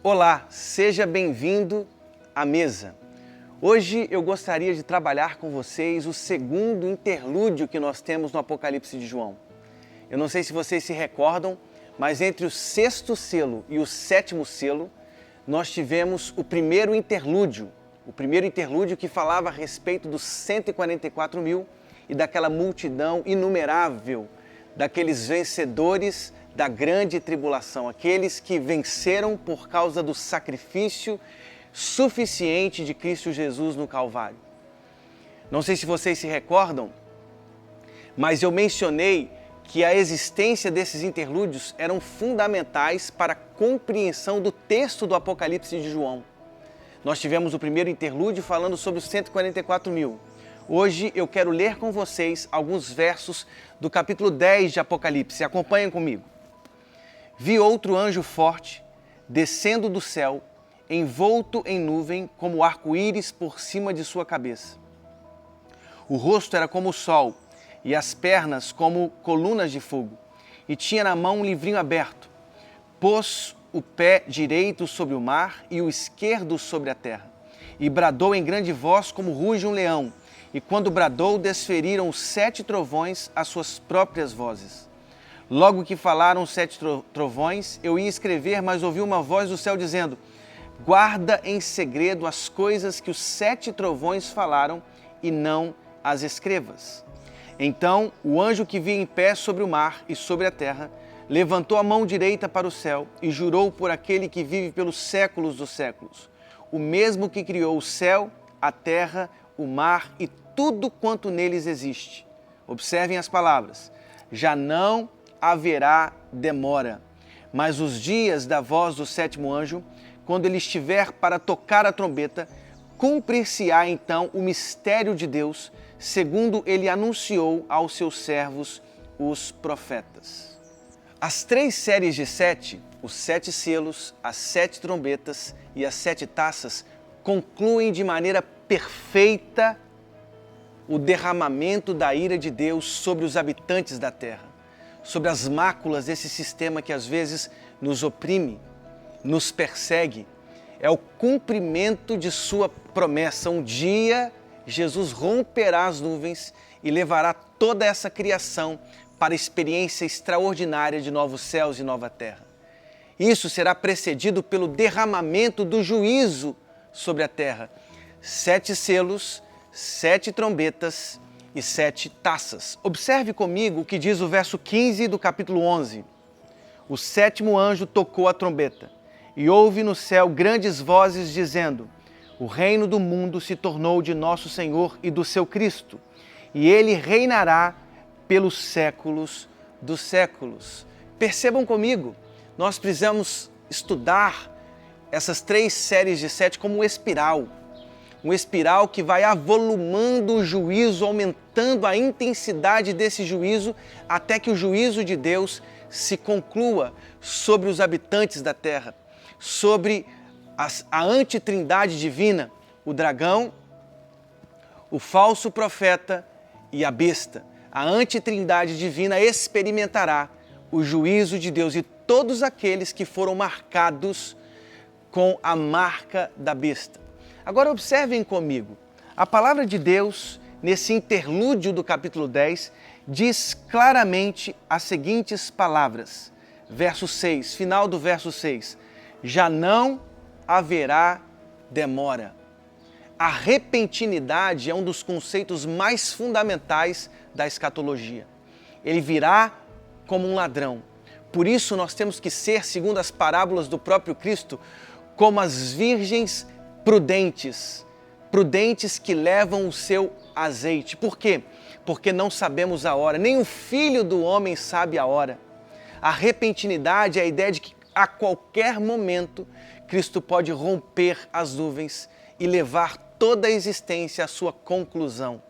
Olá, seja bem-vindo à mesa. Hoje eu gostaria de trabalhar com vocês o segundo interlúdio que nós temos no Apocalipse de João. Eu não sei se vocês se recordam, mas entre o sexto selo e o sétimo selo, nós tivemos o primeiro interlúdio que falava a respeito dos 144 mil e daquela multidão inumerável, daqueles vencedores da grande tribulação, aqueles que venceram por causa do sacrifício suficiente de Cristo Jesus no Calvário. Não sei se vocês se recordam, mas eu mencionei que a existência desses interlúdios eram fundamentais para a compreensão do texto do Apocalipse de João. Nós tivemos o primeiro interlúdio falando sobre os 144 mil. Hoje eu quero ler com vocês alguns versos do capítulo 10 de Apocalipse. Acompanhem comigo. Vi outro anjo forte, descendo do céu, envolto em nuvem, como arco-íris por cima de sua cabeça. O rosto era como o sol, e as pernas como colunas de fogo, e tinha na mão um livrinho aberto. Pôs o pé direito sobre o mar e o esquerdo sobre a terra, e bradou em grande voz como ruge um leão, e quando bradou, desferiram os 7 trovões as suas próprias vozes. Logo que falaram os 7 trovões, eu ia escrever, mas ouvi uma voz do céu dizendo: guarda em segredo as coisas que os 7 trovões falaram e não as escrevas. Então o anjo que via em pé sobre o mar e sobre a terra levantou a mão direita para o céu e jurou por aquele que vive pelos séculos dos séculos, o mesmo que criou o céu, a terra, o mar e tudo quanto neles existe. Observem as palavras: já não haverá demora, mas os dias da voz do sétimo anjo, quando ele estiver para tocar a trombeta, cumprir-se-á então o mistério de Deus, segundo ele anunciou aos seus servos, os profetas. As 3 séries de 7, os 7 selos, as 7 trombetas e as 7 taças, concluem de maneira perfeita o derramamento da ira de Deus sobre os habitantes da terra, sobre as máculas desse sistema que às vezes nos oprime, nos persegue. É o cumprimento de sua promessa. Um dia Jesus romperá as nuvens e levará toda essa criação para a experiência extraordinária de novos céus e nova terra. Isso será precedido pelo derramamento do juízo sobre a terra. 7 selos, 7 trombetas e 7 taças. Observe comigo o que diz o verso 15 do capítulo 11. O 7º anjo tocou a trombeta e houve no céu grandes vozes dizendo: o reino do mundo se tornou de nosso Senhor e do seu Cristo, e ele reinará pelos séculos dos séculos. Percebam comigo, nós precisamos estudar essas 3 séries de 7 como um espiral que vai avolumando o juízo, aumentando a intensidade desse juízo, até que o juízo de Deus se conclua sobre os habitantes da terra, sobre a antitrindade divina, o dragão, o falso profeta e a besta. A antitrindade divina experimentará o juízo de Deus e todos aqueles que foram marcados com a marca da besta. Agora observem comigo, a palavra de Deus, nesse interlúdio do capítulo 10, diz claramente as seguintes palavras. Verso 6, final do verso 6. Já não haverá demora. A repentinidade é um dos conceitos mais fundamentais da escatologia. Ele virá como um ladrão. Por isso nós temos que ser, segundo as parábolas do próprio Cristo, como as virgens prudentes que levam o seu azeite. Por quê? Porque não sabemos a hora, nem o Filho do Homem sabe a hora. A repentinidade é a ideia de que a qualquer momento Cristo pode romper as nuvens e levar toda a existência à sua conclusão.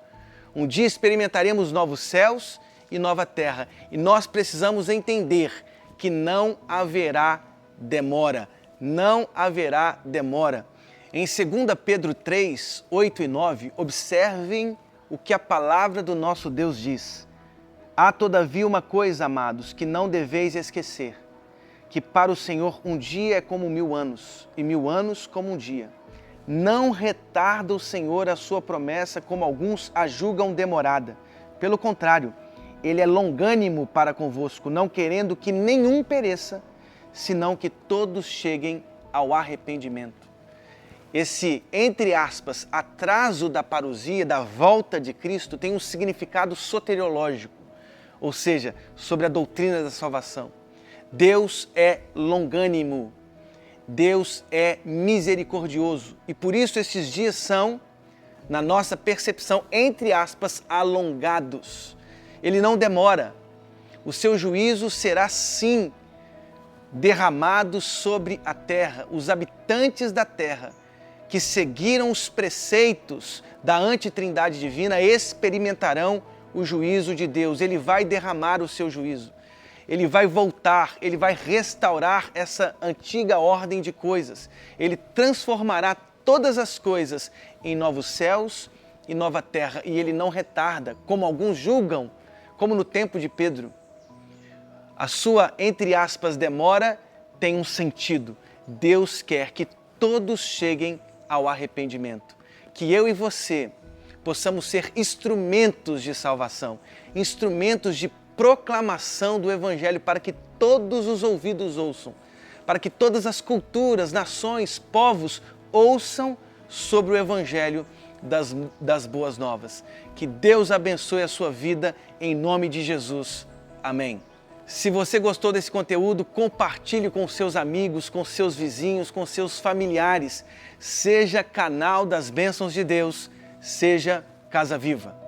Um dia experimentaremos novos céus e nova terra, e nós precisamos entender que não haverá demora. Não haverá demora. Em 2 Pedro 3, 8 e 9, observem o que a palavra do nosso Deus diz. Há todavia uma coisa, amados, que não deveis esquecer, que para o Senhor um dia é como 1000 anos, e 1000 anos como um dia. Não retarda o Senhor a sua promessa, como alguns a julgam demorada. Pelo contrário, Ele é longânimo para convosco, não querendo que nenhum pereça, senão que todos cheguem ao arrependimento. Esse, entre aspas, atraso da parousia, da volta de Cristo, tem um significado soteriológico, ou seja, sobre a doutrina da salvação. Deus é longânimo, Deus é misericordioso e por isso esses dias são, na nossa percepção, entre aspas, alongados. Ele não demora, o seu juízo será sim derramado sobre a terra. Os habitantes da terra que seguiram os preceitos da antitrindade divina experimentarão o juízo de Deus. Ele vai derramar o seu juízo. Ele vai voltar, ele vai restaurar essa antiga ordem de coisas. Ele transformará todas as coisas em novos céus e nova terra. E ele não retarda, como alguns julgam, como no tempo de Pedro. A sua, entre aspas, demora tem um sentido. Deus quer que todos cheguem ao arrependimento. Que eu e você possamos ser instrumentos de salvação, instrumentos de proclamação do Evangelho para que todos os ouvidos ouçam, para que todas as culturas, nações, povos ouçam sobre o Evangelho das boas novas. Que Deus abençoe a sua vida em nome de Jesus. Amém. Se você gostou desse conteúdo, compartilhe com seus amigos, com seus vizinhos, com seus familiares. Seja canal das bênçãos de Deus, seja Casa Viva.